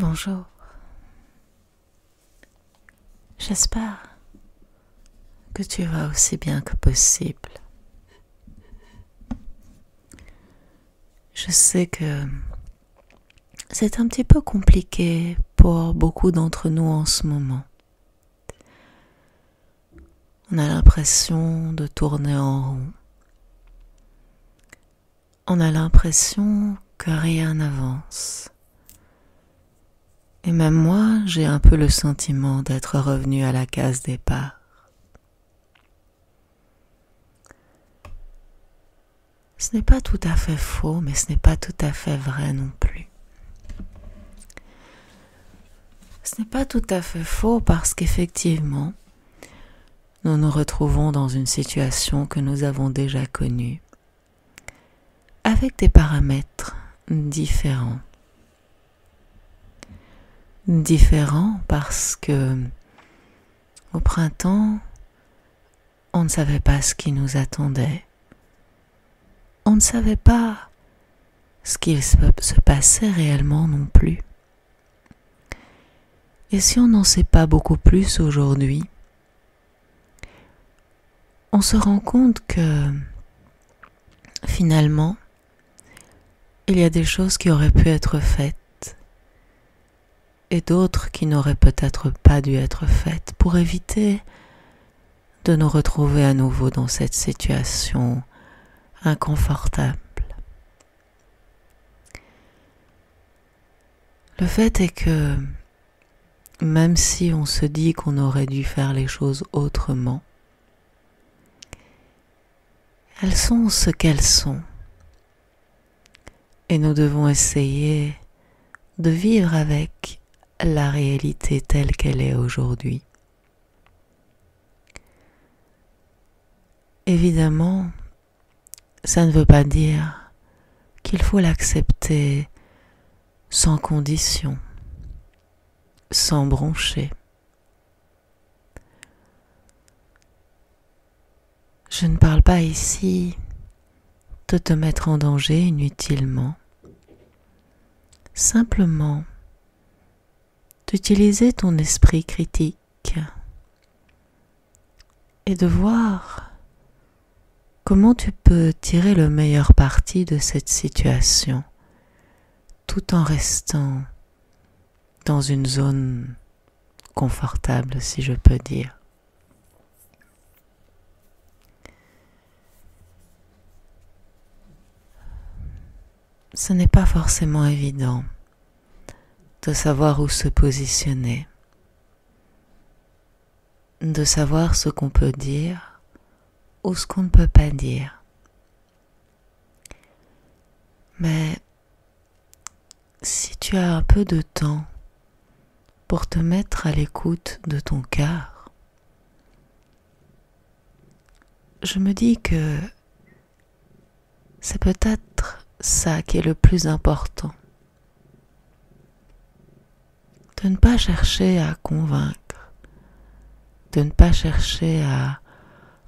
Bonjour, j'espère que tu vas aussi bien que possible. Je sais que c'est un petit peu compliqué pour beaucoup d'entre nous en ce moment. On a l'impression de tourner en rond. On a l'impression que rien n'avance. Et même moi, j'ai un peu le sentiment d'être revenu à la case départ. Ce n'est pas tout à fait faux, mais ce n'est pas tout à fait vrai non plus. Ce n'est pas tout à fait faux parce qu'effectivement, nous nous retrouvons dans une situation que nous avons déjà connue, avec des paramètres différents. Différents parce que au printemps, on ne savait pas ce qui nous attendait. On ne savait pas ce qu'il se passait réellement non plus. Et si on n'en sait pas beaucoup plus aujourd'hui, on se rend compte que finalement, il y a des choses qui auraient pu être faites et d'autres qui n'auraient peut-être pas dû être faites pour éviter de nous retrouver à nouveau dans cette situation inconfortable. Le fait est que même si on se dit qu'on aurait dû faire les choses autrement, elles sont ce qu'elles sont. Et nous devons essayer de vivre avec la réalité telle qu'elle est aujourd'hui. Évidemment, ça ne veut pas dire qu'il faut l'accepter sans condition, sans broncher. Je ne parle pas ici de te mettre en danger inutilement, simplement d'utiliser ton esprit critique et de voir comment tu peux tirer le meilleur parti de cette situation tout en restant dans une zone confortable, si je peux dire. Ce n'est pas forcément évident de savoir où se positionner, de savoir ce qu'on peut dire ou ce qu'on ne peut pas dire. Mais si tu as un peu de temps pour te mettre à l'écoute de ton cœur, je me dis que c'est peut-être ça qui est le plus important. De ne pas chercher à convaincre, de ne pas chercher à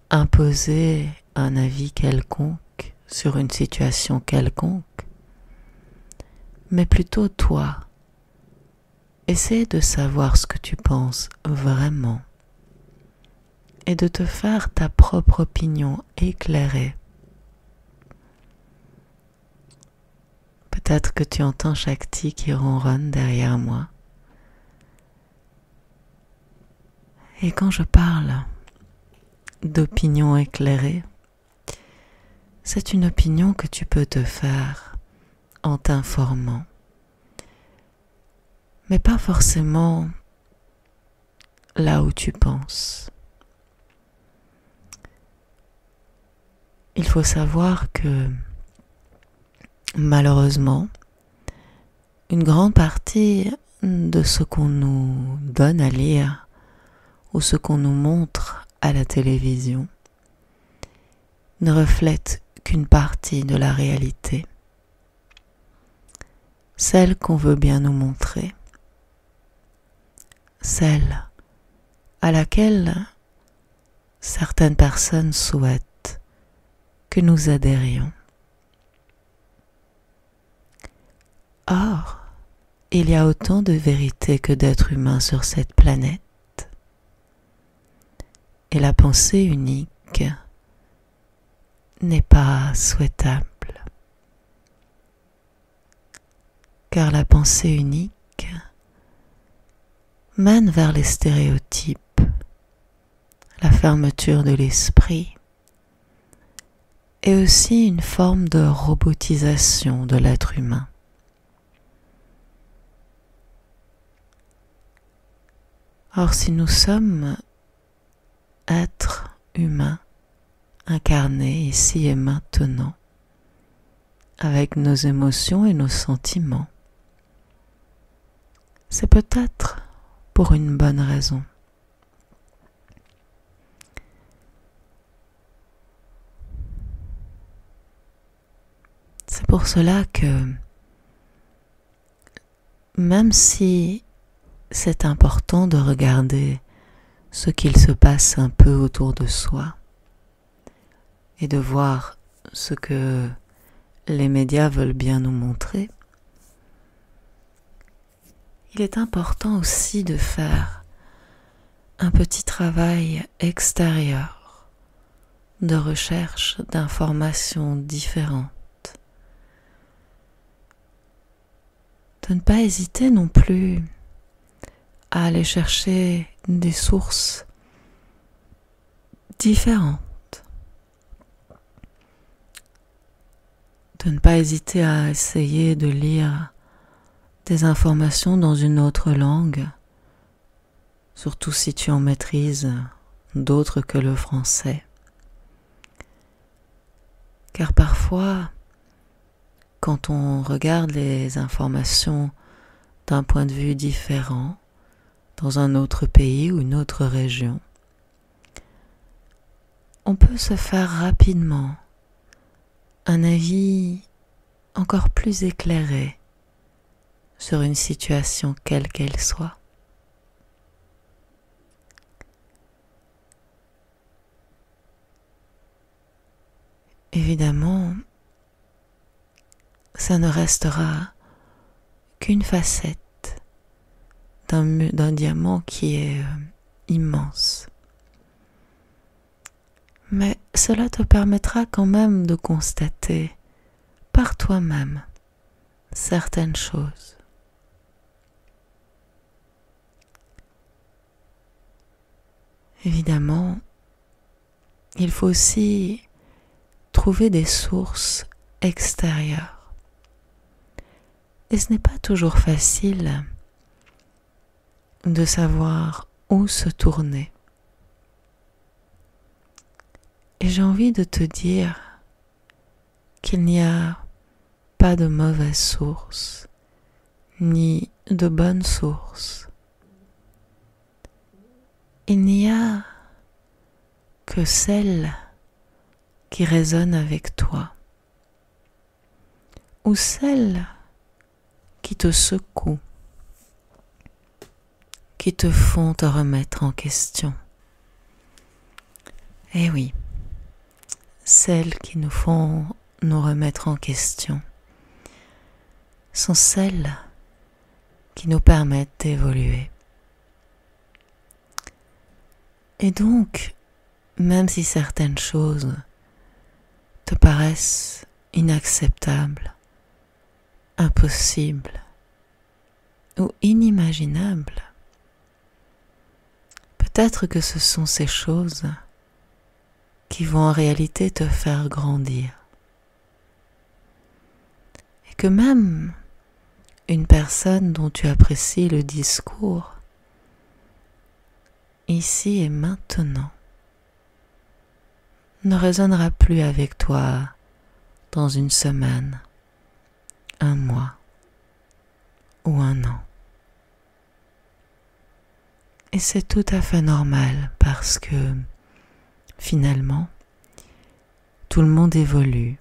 imposer un avis quelconque sur une situation quelconque, mais plutôt toi, essaie de savoir ce que tu penses vraiment et de te faire ta propre opinion éclairée. Peut-être que tu entends Shakti qui ronronne derrière moi. Et quand je parle d'opinion éclairée, c'est une opinion que tu peux te faire en t'informant, mais pas forcément là où tu penses. Il faut savoir que malheureusement, une grande partie de ce qu'on nous donne à lire ou ce qu'on nous montre à la télévision ne reflète qu'une partie de la réalité, celle qu'on veut bien nous montrer, celle à laquelle certaines personnes souhaitent que nous adhérions. Or, il y a autant de vérité que d'êtres humains sur cette planète. Et la pensée unique n'est pas souhaitable. Car la pensée unique mène vers les stéréotypes, la fermeture de l'esprit et aussi une forme de robotisation de l'être humain. Or, si nous sommes êtres humains incarnés ici et maintenant, avec nos émotions et nos sentiments, c'est peut-être pour une bonne raison. C'est pour cela que, même si c'est important de regarder ce qu'il se passe un peu autour de soi et de voir ce que les médias veulent bien nous montrer, il est important aussi de faire un petit travail extérieur de recherche d'informations différentes. De ne pas hésiter non plus à aller chercher des sources différentes. De ne pas hésiter à essayer de lire des informations dans une autre langue, surtout si tu en maîtrises d'autres que le français. Car parfois, quand on regarde les informations d'un point de vue différent, dans un autre pays ou une autre région, on peut se faire rapidement un avis encore plus éclairé sur une situation quelle qu'elle soit. Évidemment, ça ne restera qu'une facette d'un diamant qui est immense. Mais cela te permettra quand même de constater par toi-même certaines choses. Évidemment, il faut aussi trouver des sources extérieures. Et ce n'est pas toujours facile de savoir où se tourner. Et j'ai envie de te dire qu'il n'y a pas de mauvaise source, ni de bonne source. Il n'y a que celle qui résonne avec toi, ou celle qui te secoue, qui te font te remettre en question. Eh oui, celles qui nous font nous remettre en question sont celles qui nous permettent d'évoluer. Et donc, même si certaines choses te paraissent inacceptables, impossibles ou inimaginables, peut-être que ce sont ces choses qui vont en réalité te faire grandir. Et que même une personne dont tu apprécies le discours, ici et maintenant, ne résonnera plus avec toi dans une semaine, un mois ou un an. Et c'est tout à fait normal parce que finalement, tout le monde évolue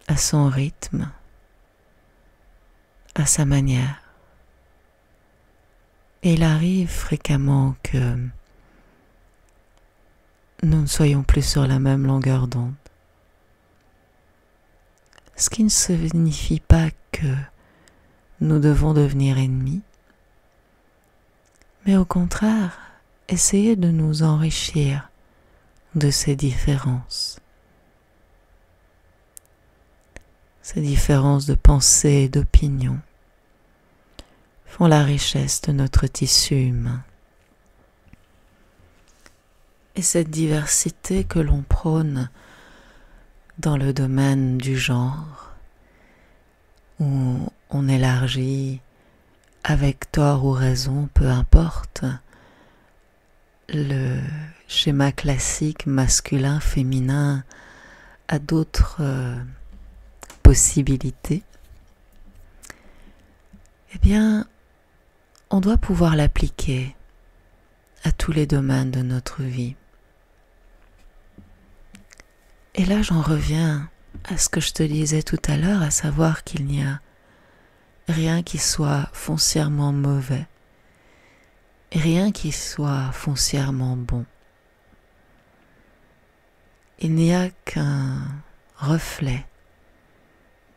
à son rythme, à sa manière. Et il arrive fréquemment que nous ne soyons plus sur la même longueur d'onde. Ce qui ne signifie pas que nous devons devenir ennemis, mais au contraire, essayer de nous enrichir de ces différences. Ces différences de pensée et d'opinion font la richesse de notre tissu humain. Et cette diversité que l'on prône dans le domaine du genre, où on élargit avec tort ou raison, peu importe, le schéma classique masculin-féminin à d'autres possibilités, eh bien, on doit pouvoir l'appliquer à tous les domaines de notre vie. Et là, j'en reviens à ce que je te disais tout à l'heure, à savoir qu'il n'y a rien qui soit foncièrement mauvais, et rien qui soit foncièrement bon. Il n'y a qu'un reflet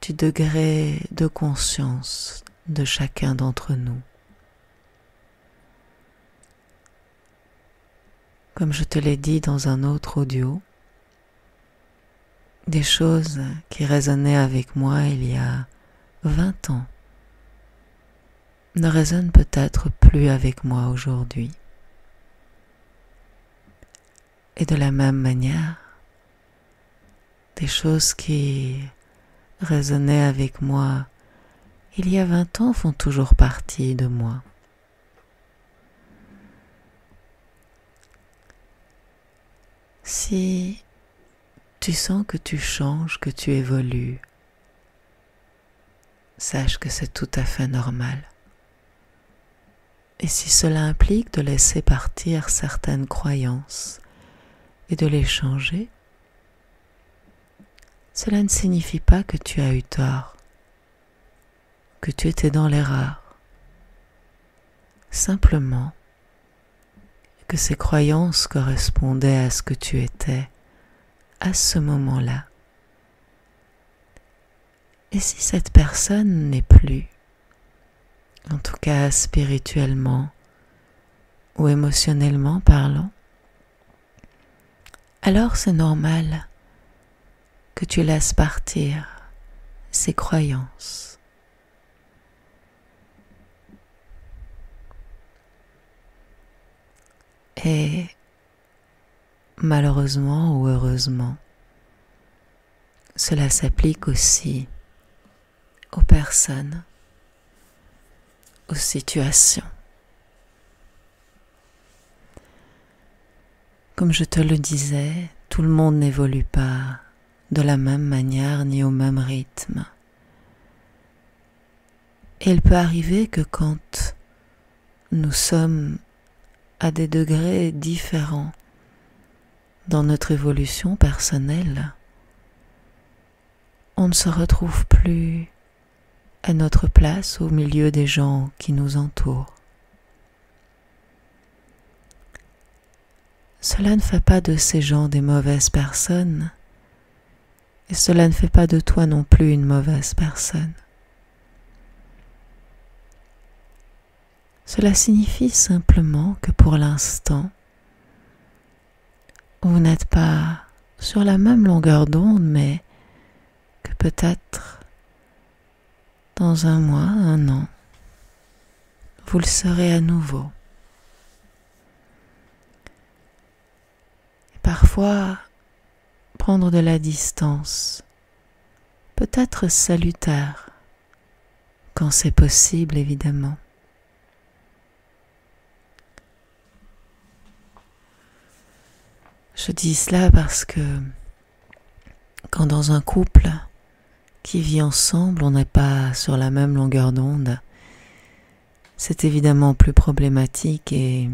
du degré de conscience de chacun d'entre nous. Comme je te l'ai dit dans un autre audio, des choses qui résonnaient avec moi il y a 20 ans ne résonnent peut-être plus avec moi aujourd'hui. Et de la même manière, des choses qui résonnaient avec moi il y a 20 ans font toujours partie de moi. Si tu sens que tu changes, que tu évolues, sache que c'est tout à fait normal. Et si cela implique de laisser partir certaines croyances et de les changer, cela ne signifie pas que tu as eu tort, que tu étais dans l'erreur. Simplement que ces croyances correspondaient à ce que tu étais à ce moment-là. Et si cette personne n'est plus, en tout cas spirituellement ou émotionnellement parlant, alors c'est normal que tu laisses partir ces croyances. Et malheureusement ou heureusement, cela s'applique aussi aux personnes, aux situations. Comme je te le disais, tout le monde n'évolue pas de la même manière ni au même rythme. Et il peut arriver que quand nous sommes à des degrés différents dans notre évolution personnelle, on ne se retrouve plus à notre place au milieu des gens qui nous entourent. Cela ne fait pas de ces gens des mauvaises personnes, et cela ne fait pas de toi non plus une mauvaise personne. Cela signifie simplement que pour l'instant, vous n'êtes pas sur la même longueur d'onde, mais que peut-être dans un mois, un an, vous le serez à nouveau. Et parfois, prendre de la distance peut être salutaire, quand c'est possible évidemment. Je dis cela parce que quand dans un couple qui vit ensemble, on n'est pas sur la même longueur d'onde, c'est évidemment plus problématique et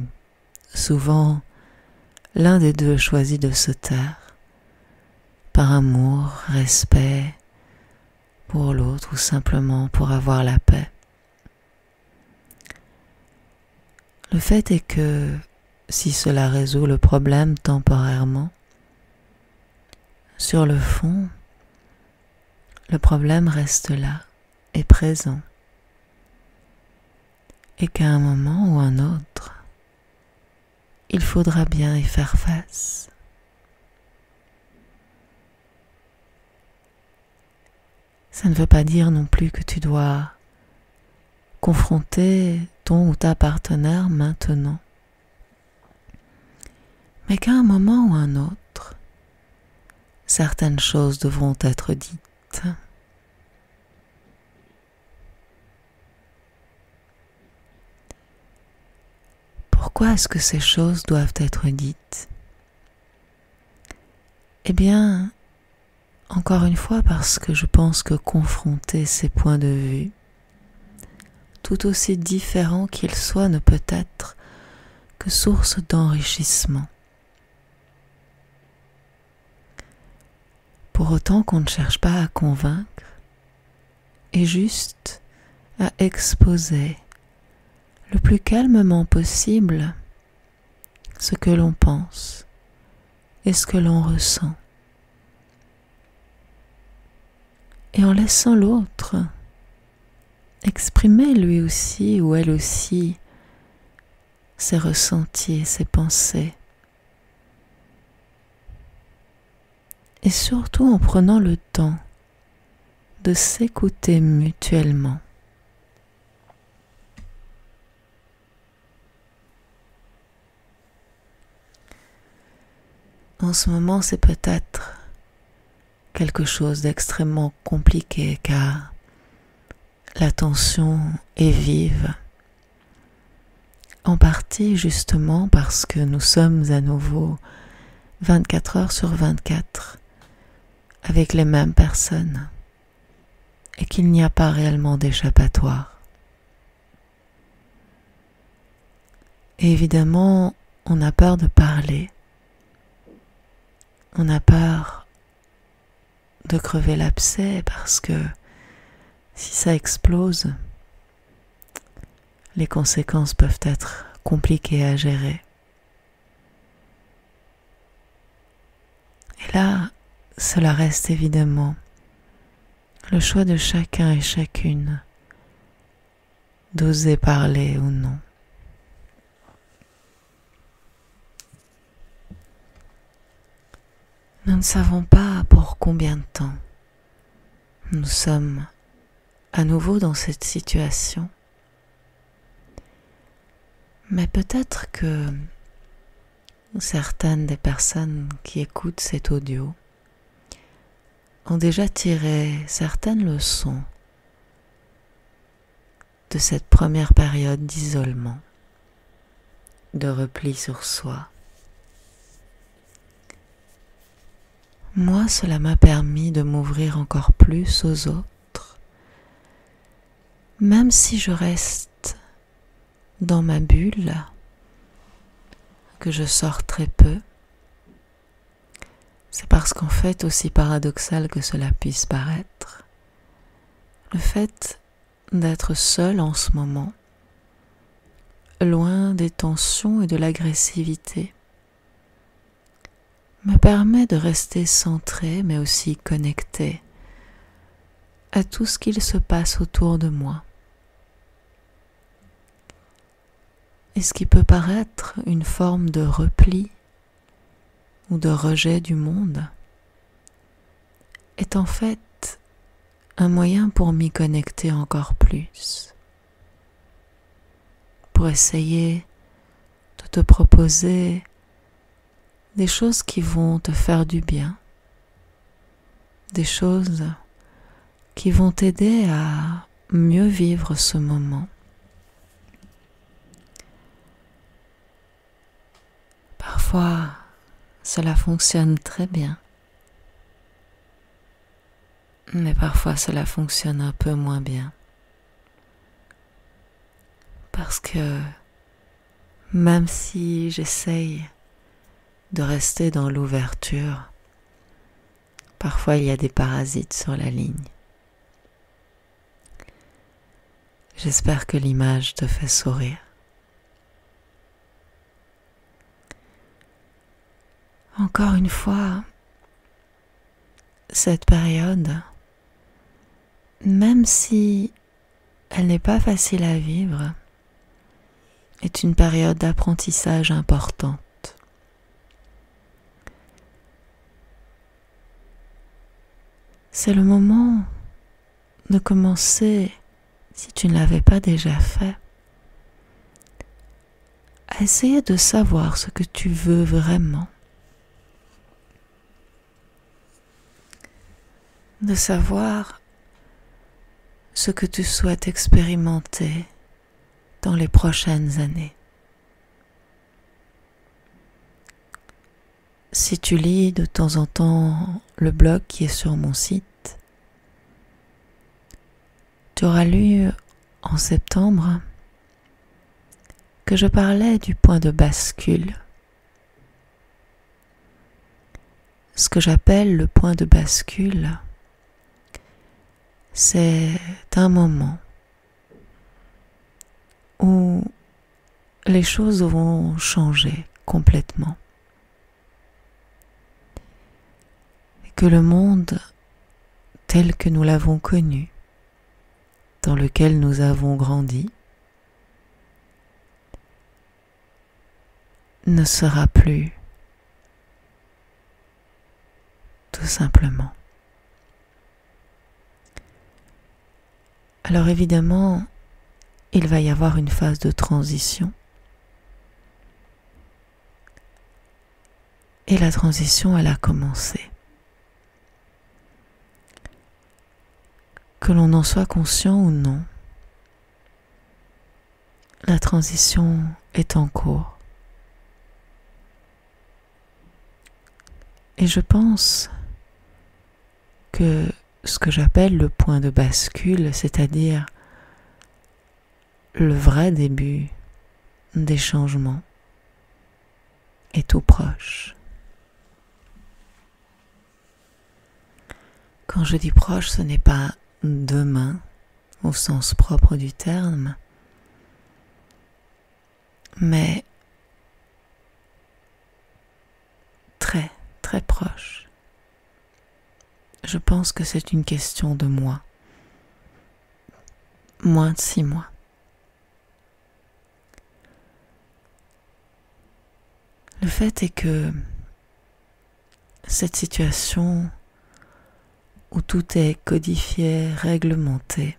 souvent l'un des deux choisit de se taire par amour, respect pour l'autre ou simplement pour avoir la paix. Le fait est que si cela résout le problème temporairement, sur le fond, le problème reste là et présent. et qu'à un moment ou un autre, il faudra bien y faire face. Ça ne veut pas dire non plus que tu dois confronter ton ou ta partenaire maintenant, mais qu'à un moment ou un autre, certaines choses devront être dites. Pourquoi est-ce que ces choses doivent être dites? Eh bien, encore une fois, parce que je pense que confronter ces points de vue, tout aussi différents qu'ils soient, ne peut être que source d'enrichissement. Pour autant qu'on ne cherche pas à convaincre, et juste à exposer le plus calmement possible ce que l'on pense et ce que l'on ressent. Et en laissant l'autre exprimer lui aussi ou elle aussi ses ressentis et ses pensées. Et surtout en prenant le temps de s'écouter mutuellement. En ce moment, c'est peut-être quelque chose d'extrêmement compliqué car la tension est vive. En partie justement parce que nous sommes à nouveau 24 heures sur 24 avec les mêmes personnes et qu'il n'y a pas réellement d'échappatoire. Et évidemment, on a peur de parler. On a peur de crever l'abcès parce que si ça explose, les conséquences peuvent être compliquées à gérer. Et là, cela reste évidemment le choix de chacun et chacune d'oser parler ou non. Nous ne savons pas pour combien de temps nous sommes à nouveau dans cette situation, mais peut-être que certaines des personnes qui écoutent cet audio ont déjà tiré certaines leçons de cette première période d'isolement, de repli sur soi. Moi, cela m'a permis de m'ouvrir encore plus aux autres, même si je reste dans ma bulle, que je sors très peu. C'est parce qu'en fait, aussi paradoxal que cela puisse paraître, le fait d'être seul en ce moment, loin des tensions et de l'agressivité, me permet de rester centré mais aussi connecté à tout ce qu'il se passe autour de moi. Et ce qui peut paraître une forme de repli ou de rejet du monde est en fait un moyen pour m'y connecter encore plus, pour essayer de te proposer des choses qui vont te faire du bien, des choses qui vont t'aider à mieux vivre ce moment. Parfois, cela fonctionne très bien, mais parfois cela fonctionne un peu moins bien. Parce que même si j'essaye de rester dans l'ouverture, parfois il y a des parasites sur la ligne. J'espère que l'image te fait sourire. Encore une fois, cette période, même si elle n'est pas facile à vivre, est une période d'apprentissage importante. C'est le moment de commencer, si tu ne l'avais pas déjà fait, à essayer de savoir ce que tu veux vraiment. De savoir ce que tu souhaites expérimenter dans les prochaines années. Si tu lis de temps en temps le blog qui est sur mon site, tu auras lu en septembre que je parlais du point de bascule. Ce que j'appelle le point de bascule, c'est un moment où les choses vont changer complètement. Et que le monde tel que nous l'avons connu, dans lequel nous avons grandi, ne sera plus, tout simplement. Alors évidemment, il va y avoir une phase de transition. Et la transition, elle a commencé. Que l'on en soit conscient ou non, la transition est en cours. Et je pense que ce que j'appelle le point de bascule, c'est-à-dire le vrai début des changements, est tout proche. Quand je dis proche, ce n'est pas demain, au sens propre du terme, mais très, très proche. Je pense que c'est une question de mois. Moins de 6 mois. Le fait est que cette situation où tout est codifié, réglementé,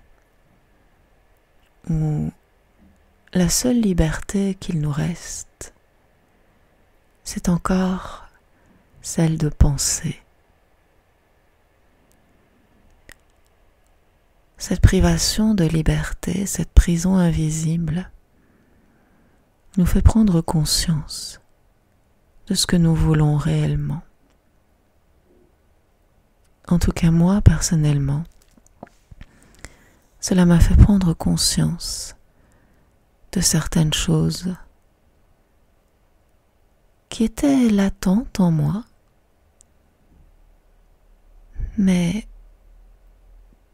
où la seule liberté qu'il nous reste, c'est encore celle de penser. Cette privation de liberté, cette prison invisible, nous fait prendre conscience de ce que nous voulons réellement. En tout cas, moi, personnellement, cela m'a fait prendre conscience de certaines choses qui étaient latentes en moi, mais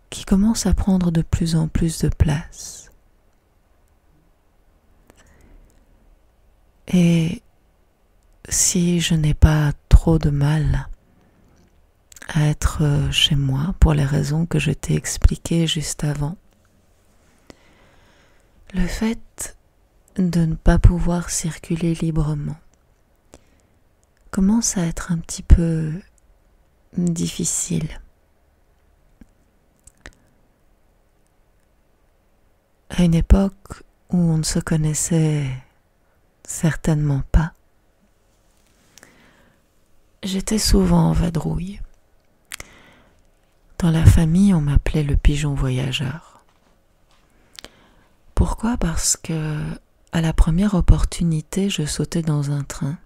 qui commencent à prendre de plus en plus de place. Et si je n'ai pas trop de mal à être chez moi pour les raisons que je t'ai expliquées juste avant, le fait de ne pas pouvoir circuler librement commence à être un petit peu difficile. À une époque où on ne se connaissait certainement pas, j'étais souvent en vadrouille. Dans la famille, on m'appelait le pigeon voyageur. Pourquoi ? Parce que à la première opportunité, je sautais dans un train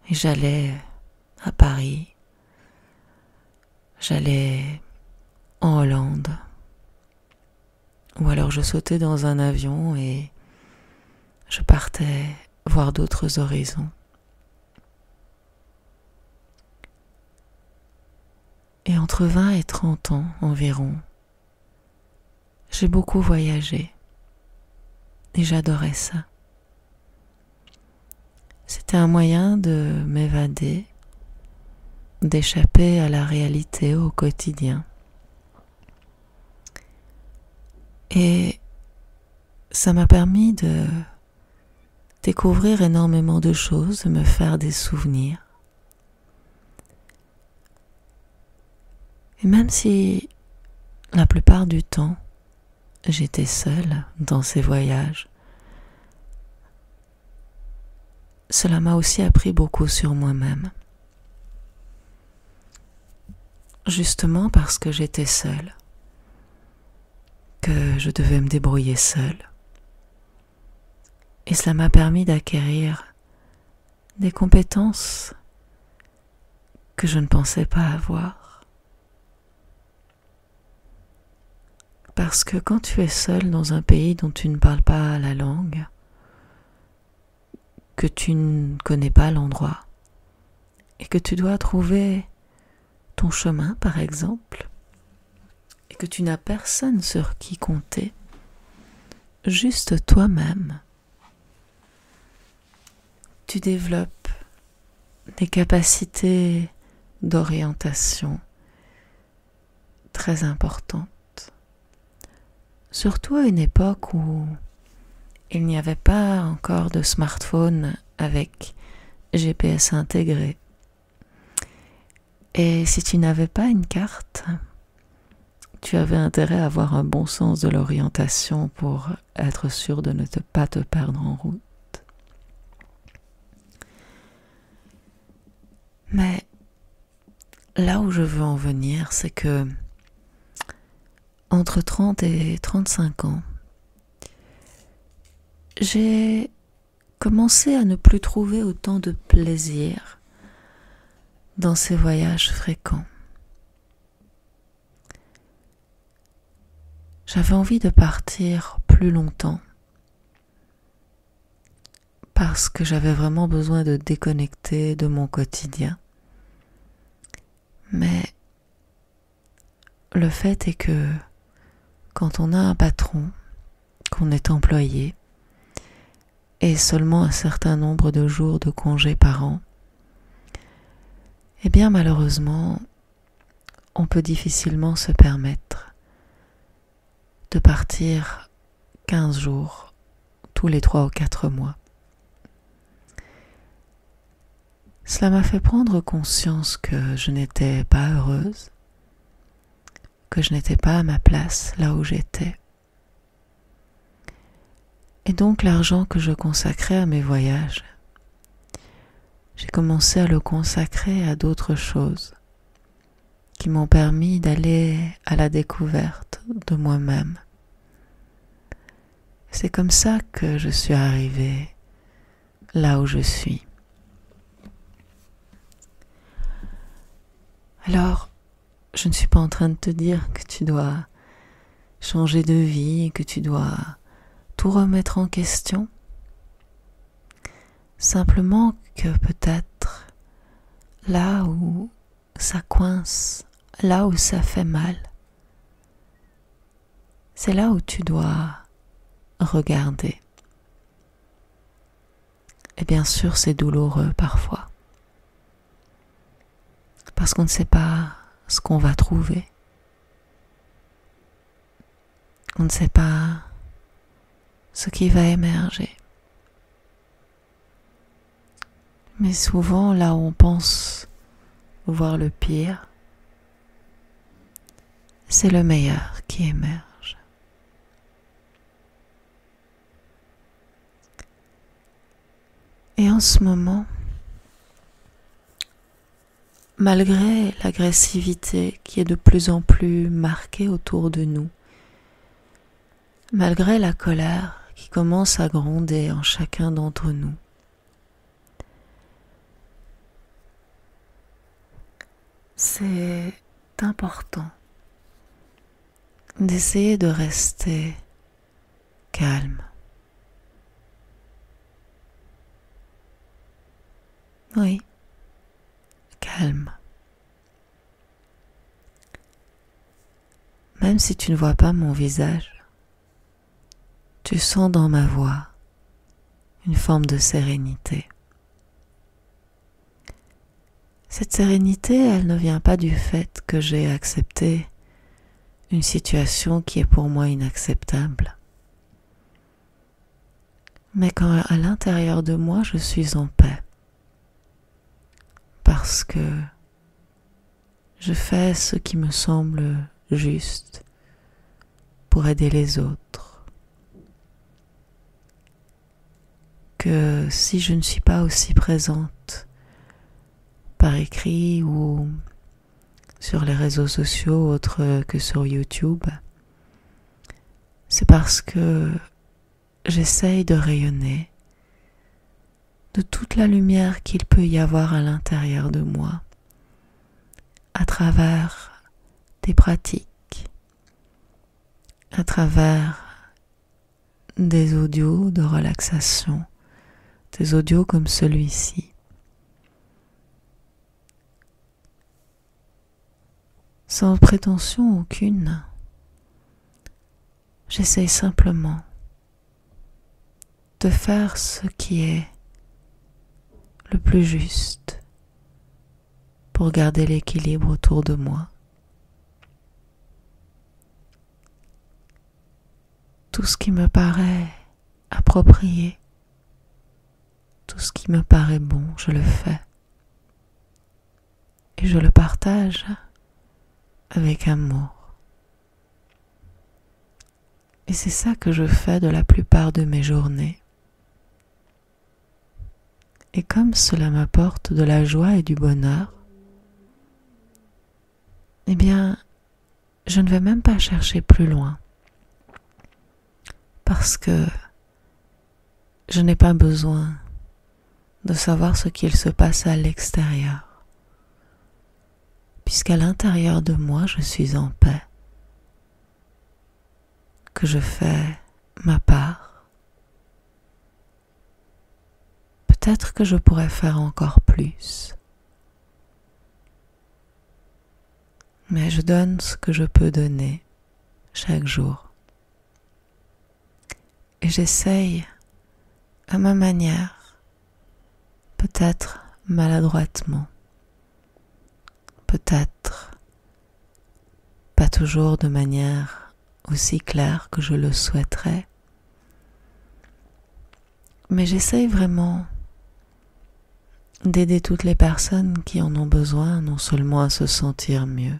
et j'allais à Paris, j'allais en Hollande, ou alors je sautais dans un avion et je partais voir d'autres horizons. Et entre 20 et 30 ans environ, j'ai beaucoup voyagé et j'adorais ça. C'était un moyen de m'évader, d'échapper à la réalité au quotidien. Et ça m'a permis de découvrir énormément de choses, de me faire des souvenirs. Et même si la plupart du temps, j'étais seule dans ces voyages, cela m'a aussi appris beaucoup sur moi-même. Justement parce que j'étais seule, que je devais me débrouiller seule. Et cela m'a permis d'acquérir des compétences que je ne pensais pas avoir. Parce que quand tu es seul dans un pays dont tu ne parles pas la langue, que tu ne connais pas l'endroit, et que tu dois trouver ton chemin par exemple, et que tu n'as personne sur qui compter, juste toi-même, tu développes des capacités d'orientation très importantes. Surtout à une époque où il n'y avait pas encore de smartphone avec GPS intégré. Et si tu n'avais pas une carte, tu avais intérêt à avoir un bon sens de l'orientation pour être sûr de ne pas te perdre en route. Mais là où je veux en venir, c'est que entre 30 et 35 ans, j'ai commencé à ne plus trouver autant de plaisir dans ces voyages fréquents. J'avais envie de partir plus longtemps parce que j'avais vraiment besoin de déconnecter de mon quotidien. Mais le fait est que quand on a un patron, qu'on est employé, et seulement un certain nombre de jours de congés par an, eh bien malheureusement, on peut difficilement se permettre de partir 15 jours tous les 3 ou 4 mois. Cela m'a fait prendre conscience que je n'étais pas heureuse, que je n'étais pas à ma place là où j'étais. Et donc l'argent que je consacrais à mes voyages, j'ai commencé à le consacrer à d'autres choses qui m'ont permis d'aller à la découverte de moi-même. C'est comme ça que je suis arrivée là où je suis. Alors, je ne suis pas en train de te dire que tu dois changer de vie, que tu dois tout remettre en question. Simplement que peut-être là où ça coince, là où ça fait mal, c'est là où tu dois regarder. Et bien sûr, c'est douloureux parfois. Parce qu'on ne sait pas ce qu'on va trouver. On ne sait pas ce qui va émerger. Mais souvent, là où on pense voir le pire, c'est le meilleur qui émerge. Et en ce moment, malgré l'agressivité qui est de plus en plus marquée autour de nous, malgré la colère qui commence à gronder en chacun d'entre nous, c'est important d'essayer de rester calme. Oui, calme. Même si tu ne vois pas mon visage, tu sens dans ma voix une forme de sérénité. Cette sérénité, elle ne vient pas du fait que j'ai accepté une situation qui est pour moi inacceptable. mais quand à l'intérieur de moi je suis en paix, parce que je fais ce qui me semble juste pour aider les autres, que si je ne suis pas aussi présente par écrit ou sur les réseaux sociaux autres que sur YouTube, c'est parce que j'essaye de rayonner de toute la lumière qu'il peut y avoir à l'intérieur de moi, à travers des pratiques, à travers des audios de relaxation, des audios comme celui-ci. Sans prétention aucune, j'essaye simplement de faire ce qui est le plus juste pour garder l'équilibre autour de moi. Tout ce qui me paraît approprié, tout ce qui me paraît bon, je le fais. Et je le partage avec amour. Et c'est ça que je fais de la plupart de mes journées. Et comme cela m'apporte de la joie et du bonheur, eh bien, je ne vais même pas chercher plus loin. Parce que je n'ai pas besoin de savoir ce qu'il se passe à l'extérieur. Puisqu'à l'intérieur de moi, je suis en paix. Que je fais ma part. Peut-être que je pourrais faire encore plus. Mais je donne ce que je peux donner chaque jour. Et j'essaye à ma manière, peut-être maladroitement, peut-être pas toujours de manière aussi claire que je le souhaiterais, mais j'essaye vraiment d'aider toutes les personnes qui en ont besoin, non seulement à se sentir mieux,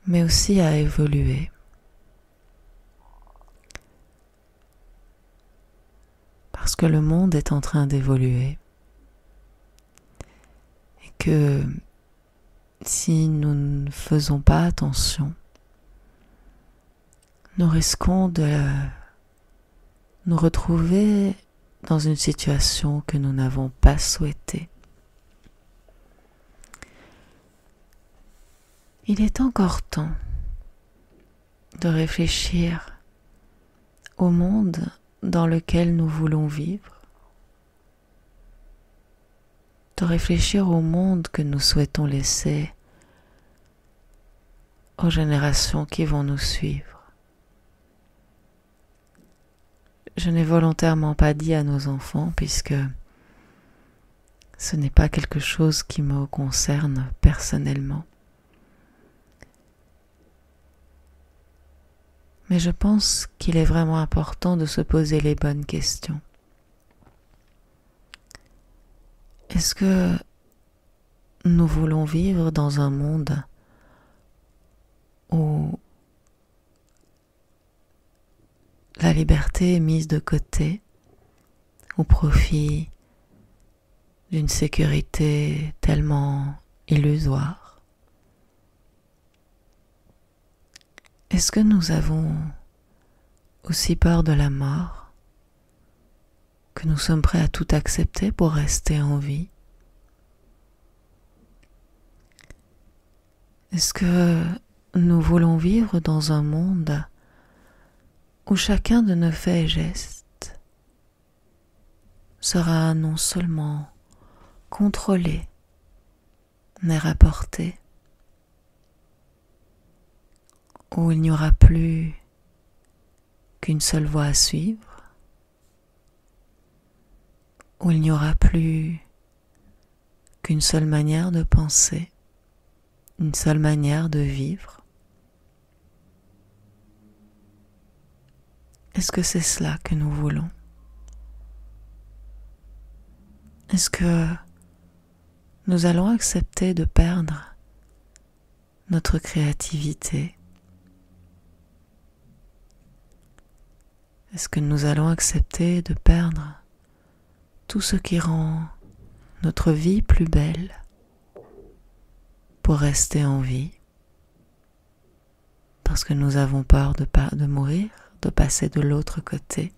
mais aussi à évoluer. Parce que le monde est en train d'évoluer et que si nous ne faisons pas attention, nous risquons de nous retrouver dans une situation que nous n'avons pas souhaitée. Il est encore temps de réfléchir au monde dans lequel nous voulons vivre, de réfléchir au monde que nous souhaitons laisser aux générations qui vont nous suivre. Je n'ai volontairement pas dit à nos enfants puisque ce n'est pas quelque chose qui me concerne personnellement. Mais je pense qu'il est vraiment important de se poser les bonnes questions. Est-ce que nous voulons vivre dans un monde où la liberté est mise de côté au profit d'une sécurité tellement illusoire? Est-ce que nous avons aussi peur de la mort que nous sommes prêts à tout accepter pour rester en vie? Est-ce que nous voulons vivre dans un monde où chacun de nos faits et gestes sera non seulement contrôlé, mais rapporté, où il n'y aura plus qu'une seule voie à suivre, où il n'y aura plus qu'une seule manière de penser, une seule manière de vivre? Est-ce que c'est cela que nous voulons? Est-ce que nous allons accepter de perdre notre créativité? Est-ce que nous allons accepter de perdre tout ce qui rend notre vie plus belle pour rester en vie? Parce que nous avons peur de mourir, de passer de l'autre côté.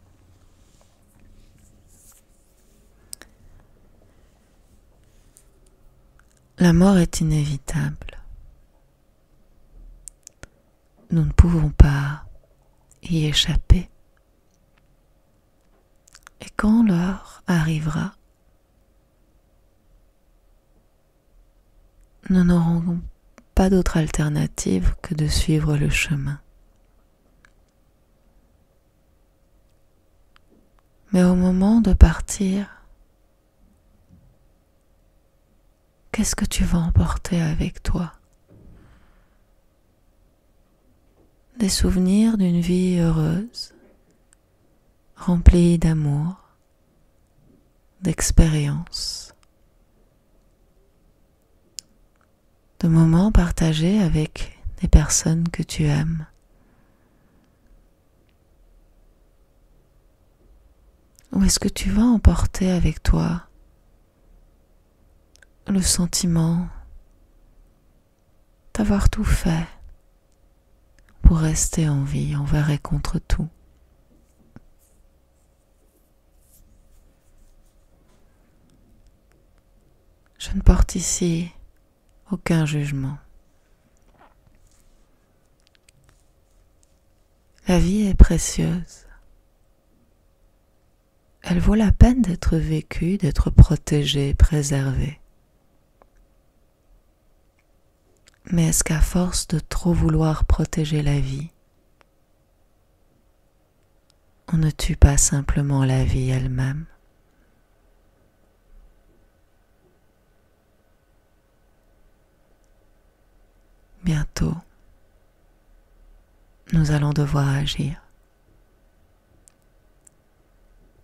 La mort est inévitable. Nous ne pouvons pas y échapper. Et quand l'heure arrivera, nous n'aurons pas d'autre alternative que de suivre le chemin. Mais au moment de partir, qu'est-ce que tu vas emporter avec toi? Des souvenirs d'une vie heureuse, remplie d'amour, d'expériences, de moments partagés avec des personnes que tu aimes. Ou est-ce que tu vas emporter avec toi le sentiment d'avoir tout fait pour rester en vie envers et contre tout? Je ne porte ici aucun jugement. La vie est précieuse. Elle vaut la peine d'être vécue, d'être protégée, préservée. Mais est-ce qu'à force de trop vouloir protéger la vie, on ne tue pas simplement la vie elle-même? Bientôt, nous allons devoir agir.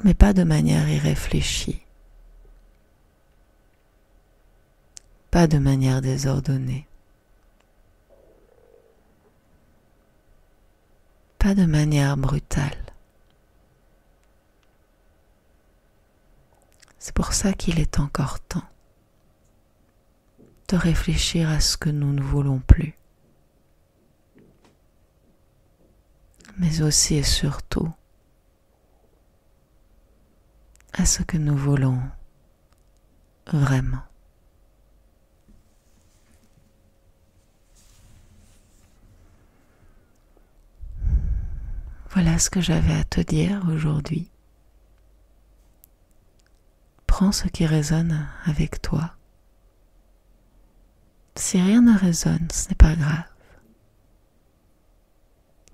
Mais pas de manière irréfléchie, pas de manière désordonnée, pas de manière brutale. C'est pour ça qu'il est encore temps de réfléchir à ce que nous ne voulons plus, mais aussi et surtout à ce que nous voulons vraiment. Voilà ce que j'avais à te dire aujourd'hui. Prends ce qui résonne avec toi. Si rien ne résonne, ce n'est pas grave.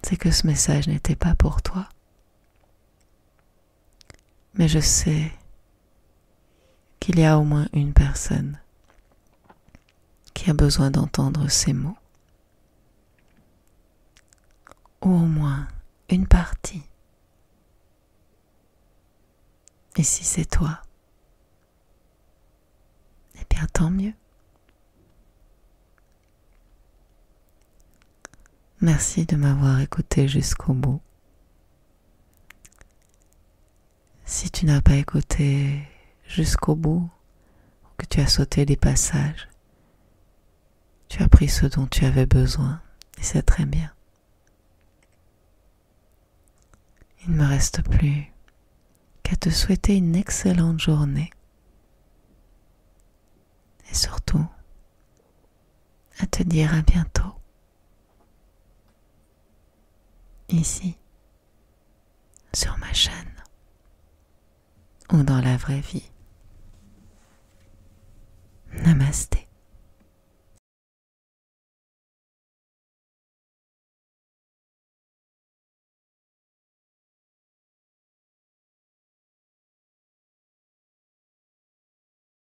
C'est que ce message n'était pas pour toi. Mais je sais qu'il y a au moins une personne qui a besoin d'entendre ces mots. Ou au moins une partie. Et si c'est toi, eh bien tant mieux. Merci de m'avoir écouté jusqu'au bout. Si tu n'as pas écouté jusqu'au bout, ou que tu as sauté des passages, tu as pris ce dont tu avais besoin, et c'est très bien. Il ne me reste plus qu'à te souhaiter une excellente journée, et surtout à te dire à bientôt, ici, sur ma chaîne, ou dans la vraie vie. Namasté.